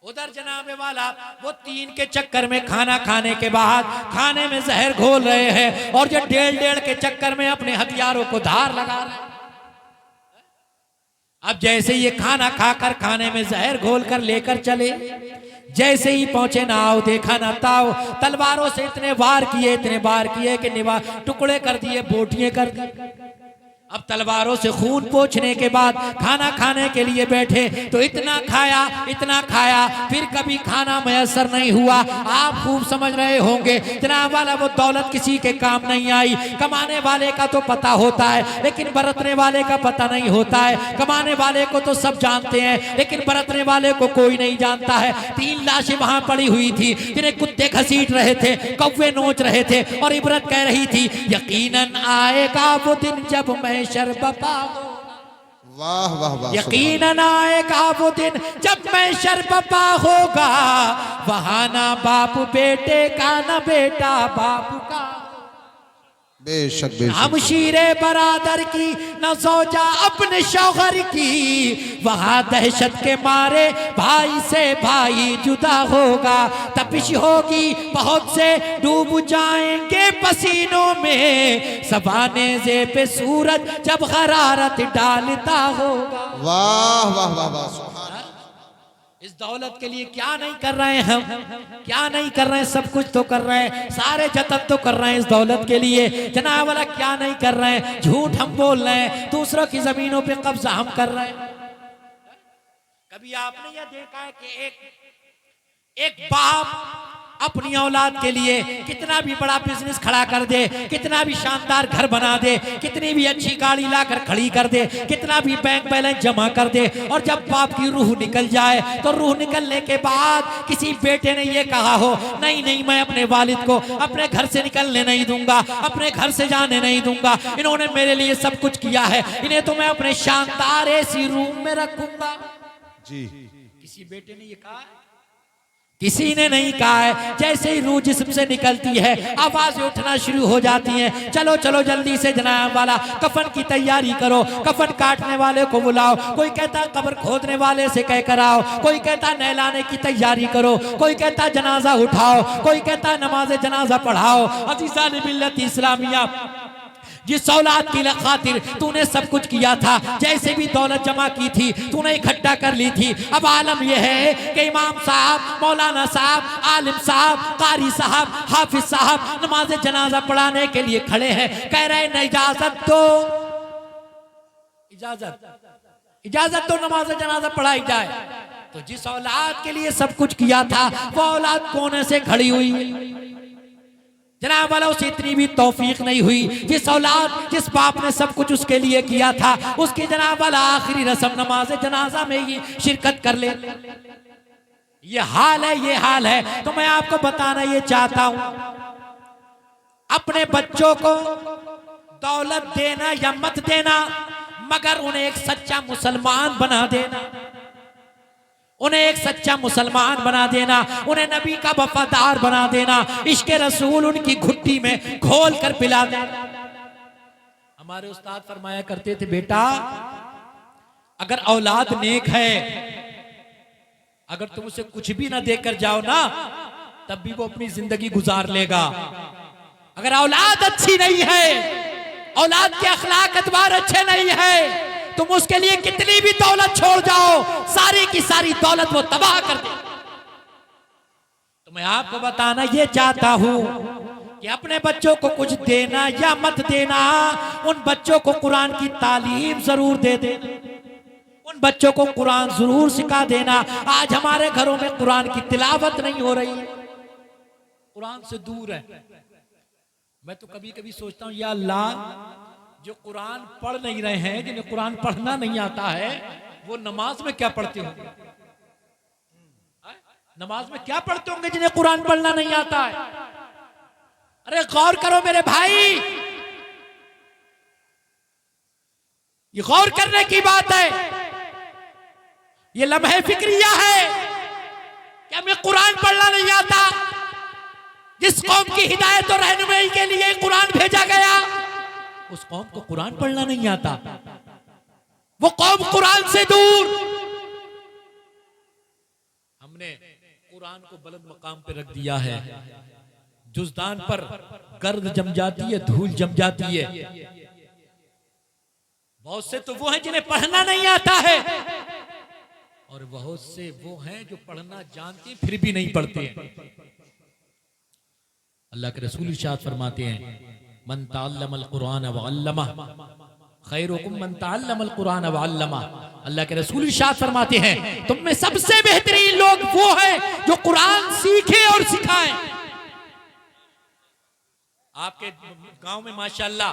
उधर जनाबे वाला वो 3 के चक्कर में खाना खाने के बाद खाने में जहर घोल रहे हैं और जो 1.5 के चक्कर में अपने हथियारों को धार लगा रहे हैं। अब जैसे ये खाना खाकर खाने में जहर घोल कर लेकर चले, जैसे ही पहुंचे ना आओ देखा ना ताओ, तलवारों से इतने वार किए कि निवार टुकड़े कर दिए, बोटियां कर दी। अब तलवारों से खून पोंछने के बाद खाना खाने के लिए बैठे तो इतना खाया फिर कभी खाना मयसर नहीं हुआ। आप खूब समझ रहे होंगे जनाब वाला वो दौलत किसी के काम नहीं आई। कमाने वाले का तो पता होता है लेकिन बरतने वाले का पता नहीं होता है। कमाने वाले को तो सब जानते हैं लेकिन बरतने वाले को कोई नहीं जानता है। 3 लाशें वहां पड़ी हुई थी जिन्हें कुत्ते घसीट रहे थे, कौवे नोच रहे थे और इबरत कह रही थी यकीनन आएगा वो दिन जब मैं शरबपा होगा। वाह वाह वाह, यकीनन आएगा वो दिन जब मैं शरबपा होगा, वहां ना बाप बेटे का ना बेटा बाप का। बेशक हम बेशक। शीरे बरादर की न सौजा अपने शौहर की, वहां दहशत के मारे भाई से भाई जुदा होगा। तपिश होगी बहुत से डूब जाएंगे पसीनों में, सवाने जे पे सूरज जब हरारत डालता होगा। वाह वाह वाह वाह, सुभान। इस दौलत के लिए क्या नहीं कर रहे हैं हम, क्या नहीं कर रहे हैं, सब कुछ तो कर रहे हैं, सारे जतन तो कर रहे हैं इस दौलत के लिए। जनाब वाला क्या नहीं कर रहे हैं, झूठ हम बोल रहे हैं, दूसरों की जमीनों पे कब्जा हम कर रहे हैं। कभी आपने यह देखा है कि एक बाप अपनी औलाद के लिए कितना भी बड़ा बिजनेस खड़ा कर दे, कितना भी शानदार घर बना दे, कितनी भी अच्छी गाड़ी लाकर खड़ी कर दे, कितना भी बैंक बैलेंस जमा कर दे, और जब बाप की रूह निकल जाए तो रूह निकलने के बाद किसी बेटे ने ये कहा हो नहीं नहीं मैं अपने वालिद को अपने घर से निकलने नहीं दूंगा, अपने घर से जाने नहीं दूंगा, इन्होंने मेरे लिए सब कुछ किया है, इन्हें तो मैं अपने शानदार ऐसी रूम में रखूंगा। जी, किसी बेटे ने ये कहा है? किसी ने नहीं कहा है। जैसे ही रूह जिस्म से निकलती है आवाजें उठना शुरू हो जाती हैं, चलो चलो जल्दी से जनाब वाला कफन की तैयारी करो, कफन काटने वाले को बुलाओ, कोई कहता कब्र खोदने वाले से कह कर आओ, कोई कहता नहलाने की तैयारी करो, कोई कहता जनाजा उठाओ, कोई कहता नमाज जनाजा पढ़ाओ। अज़ीज़ान मिल्लत इस्लामिया, जिस औलाद की खातिर तूने सब कुछ किया था, जैसे भी दौलत जमा की थी तूने इकट्ठा कर ली थी, अब आलम यह है कि इमाम साहब, मौलाना साहब, आलिम साहब, कारी साहब, हाफिज साहब नमाज जनाजा पढ़ाने के लिए खड़े हैं, कह रहे हैं इजाजत दो, इजाजत दो नमाज जनाजा पढ़ाई जाए। तो जिस औलाद के लिए सब कुछ किया था वो औलाद कोने से खड़ी हुई। जनाब वाला उसे इतनी भी तौफीक नहीं हुई। जिस औलाद, जिस बाप ने सब कुछ उसके लिए किया था, उसकी जनाब वाला आखिरी रस्म नमाज जनाजा में ही शिरकत कर ले। ये हाल है, ये हाल है। तो मैं आपको बताना ये चाहता हूं, अपने बच्चों को दौलत देना या मत देना, मगर उन्हें एक सच्चा मुसलमान बना देना, उन्हें एक सच्चा मुसलमान बना देना, उन्हें नबी का वफादार बना देना, इश्क रसूल उनकी घुट्टी में घोल कर पिला देना। हमारे उस्ताद फरमाया करते थे, बेटा अगर औलाद नेक है, अगर तुम उसे कुछ भी ना देकर जाओ ना, तब भी वो अपनी जिंदगी गुजार लेगा। अगर औलाद अच्छी नहीं है, औलाद के अखलाक एतबार अच्छे नहीं है, तुम उसके लिए कितनी भी दौलत छोड़ जाओ, सारी की सारी दौलत वो तबाह कर दे। तो मैं आपको बताना ये चाहता हूं कि अपने बच्चों को कुछ देना या मत देना, उन बच्चों को कुरान की तालीम जरूर दे देना, उन बच्चों को कुरान जरूर सिखा देना। आज हमारे घरों में कुरान की तिलावत नहीं हो रही है, कुरान से दूर है। मैं तो कभी कभी सोचता हूं, या अल्लाह, जो कुरान पढ़ नहीं रहे हैं, जिन्हें कुरान पढ़ना नहीं आता है, वो नमाज में क्या पढ़ते होंगे? नमाज में क्या पढ़ते होंगे जिन्हें कुरान पढ़ना नहीं आता है? अरे गौर करो मेरे भाई, ये गौर करने की बात है, ये लम्हे फिक्रिया है कि हमें कुरान पढ़ना नहीं आता। जिस कौम की हिदायत और रहनुमाई के लिए कुरान भेजा गया, उस कौम को कुरान पढ़ना नहीं आता, वो कौम कुरान से दूर। हमने कुरान को बुलंद मकाम पे रख दिया है, जुज़दान पर गर्द जम जाती है, धूल जम जाती है। बहुत से तो वो हैं जिन्हें पढ़ना नहीं आता है, और बहुत से वो हैं जो पढ़ना जानते फिर भी नहीं पढ़ते हैं। अल्लाह के रसूल इरशाद फरमाते हैं, मन तअल्लमल कुरान व अल्लमा खैरुकुम मन तअल्लमल कुरान व अल्लमा। अल्लाह के रसूल इरशाद फरमाते हैं, तुम में सबसे बेहतरीन लोग वो हैं जो कुरान सीखे और सिखाएं। आपके गांव में माशाअल्लाह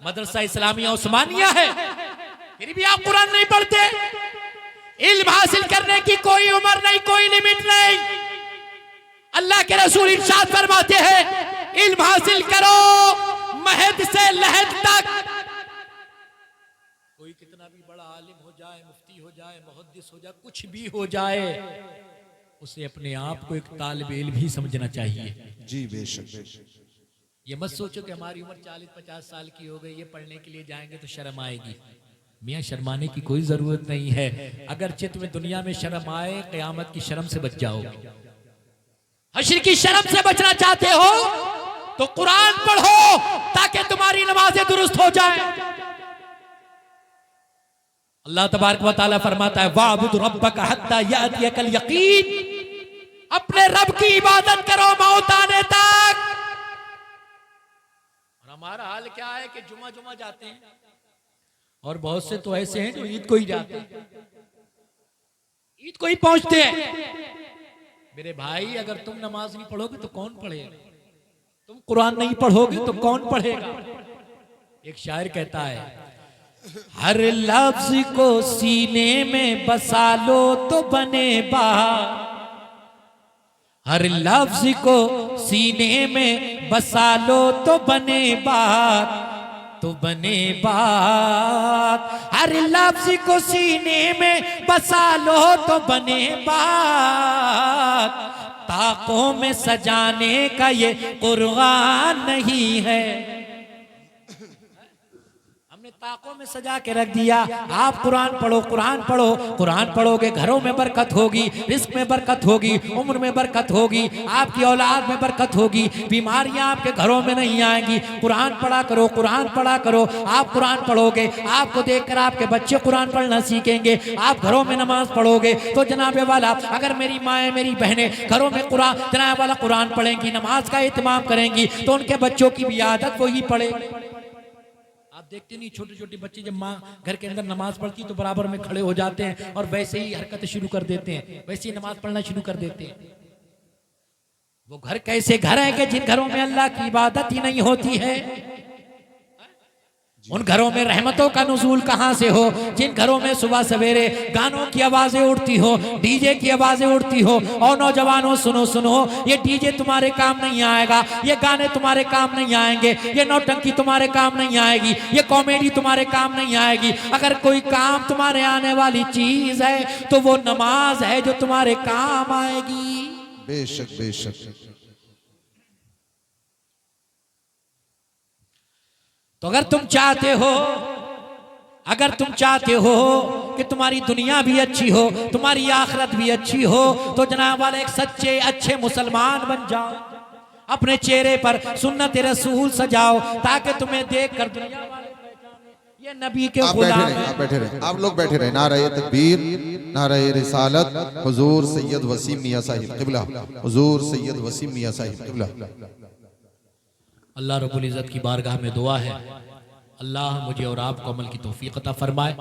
मदरसा इस्लामिया उस्मानिया है, फिर भी आप कुरान नहीं पढ़ते। इल्म हासिल करने की कोई उम्र नहीं, कोई लिमिट नहीं। अल्लाह के रसूल इरशाद फरमाते हैं, इल्म हासिल करो महद से लहद तक। कोई कितना भी बड़ा आलिम हो जाए, मुफ्ती हो जाए, मुहद्दिस हो जाए, कुछ भी हो जाए, उसे अपने आप को एक तालिब इल्म ही समझना चाहिए। जी बेशक। ये मत सोचो कि हमारी उम्र 40-50 साल की हो गई, ये पढ़ने के लिए जाएंगे तो शर्म आएगी। मियाँ शर्माने की कोई जरूरत नहीं है। अगर चित्त में दुनिया में शर्म आए, क़यामत की शर्म से बच जाओगे। हश्र की शर्म से बचना चाहते हो तो कुरान पढ़ो ताकि तुम्हारी नमाजें दुरुस्त हो जाए। अल्लाह तबारक व तआला फरमाता है, वाबुद रब्बक हत्ता यातियकल यकीन। अपने रब की इबादत करो मौत आने तक। और हमारा हाल क्या है कि जुमा जाते हैं, और बहुत से तो ऐसे हैं जो ईद को ही जाते हैं, ईद को ही पहुंचते हैं। मेरे भाई, अगर तुम नमाज नहीं पढ़ोगे तो कौन पढ़ेगा? तुम कुरान नहीं पढ़ोगे तो कौन पढ़ेगा? एक शायर कहता है, हर लफ्ज को सीने में बसा लो तो बने बात। हर लफ्ज को सीने में बसा लो तो बने बात, तो बने बात। हर लफ्ज को सीने में बसा लो तो बने बात। ताकों में सजाने का ये कुरान नहीं है। हमने ताकों में सजा के रख दिया। आप कुरान पढ़ो, कुरान पढ़ो। कुरान पढ़ोगे घरों में बरकत होगी, रिस्क में बरकत होगी, उम्र में बरकत होगी, आपकी औलाद में बरकत होगी, बीमारियां आपके घरों में नहीं आएंगी। कुरान पढ़ा करो, कुरान पढ़ा करो। आप कुरान पढ़ोगे, आपको देखकर आपके बच्चे कुरान पढ़ना सीखेंगे। आप घरों में नमाज पढ़ोगे तो जनाबे वाला, अगर मेरी माएँ मेरी बहनें घरों में कुरान जनाबे वाला कुरान पढ़ेंगी, नमाज का एहतमाम करेंगी, तो उनके बच्चों की भी आदत वही पढ़े। आप देखते नहीं, छोटे छोटे बच्चे जब माँ घर के अंदर नमाज पढ़ती तो बराबर में खड़े हो जाते हैं और वैसे ही हरकतें शुरू कर देते हैं, वैसे ही नमाज पढ़ना शुरू कर देते हैं। वो घर कैसे घर है कि जिन घरों में अल्लाह की इबादत ही नहीं होती है। उन घरों में रहमतों का नुज़ूल कहां से हो? जिन घरों में सुबह सवेरे गानों की आवाजें उठती हो, डीजे की आवाजें उठती हो। और नौजवानों सुनो सुनो, ये डीजे तुम्हारे काम नहीं आएगा, ये गाने तुम्हारे काम नहीं आएंगे, ये नौटंकी तुम्हारे काम नहीं आएगी, ये कॉमेडी तुम्हारे काम नहीं आएगी। अगर कोई काम तुम्हारे आने वाली चीज है तो वो नमाज है जो तुम्हारे काम आएगी। बेशक बेशक। तो अगर तुम चाहते हो कि तुम्हारी दुनिया भी अच्छी हो, तुम्हारी आखिरत भी अच्छी हो, तो जनाब वाले एक सच्चे अच्छे मुसलमान बन जाओ। अपने चेहरे पर सुन्नत रसूल सजाओ ताकि तुम्हें देखकर दुनिया वाले पहचाने ये नबी के गुलाम हैं। आप बैठे रहे, आप लोग बैठे रहे। नारे तकबीर, नारे रिसालत। हुजूर सैयद वसीम मियां साहिब क़िबला, हुजूर सैयद वसीम मियां साहिब क़िबला। अल्लाह रब्बुल इज़्ज़त की बारगाह में दुआ है, अल्लाह मुझे और आपको अमल की तौफीक अता फरमाए।